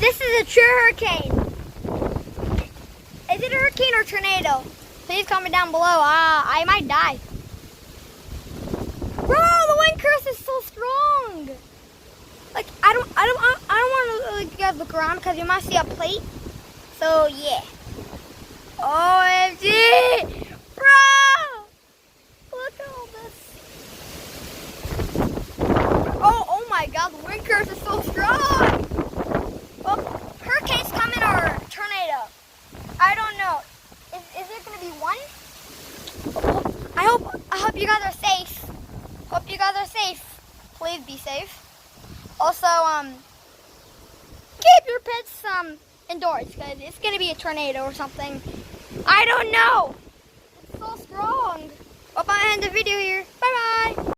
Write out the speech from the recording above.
This is a true hurricane. Is it a hurricane or tornado? Please comment down below. I might die. Bro, the wind curse is so strong. Like I don't want to you guys look around because you might see a plate. So yeah. OMG, bro! Look at all this. Oh my God, the wind curse is so strong. Well, hurricane's coming or tornado? I don't know. Is it gonna be one? I hope you guys are safe. Hope you guys are safe. Please be safe. Also, keep your pets indoors because it's gonna be a tornado or something. I don't know. It's so strong. Hope I end the video here. Bye bye.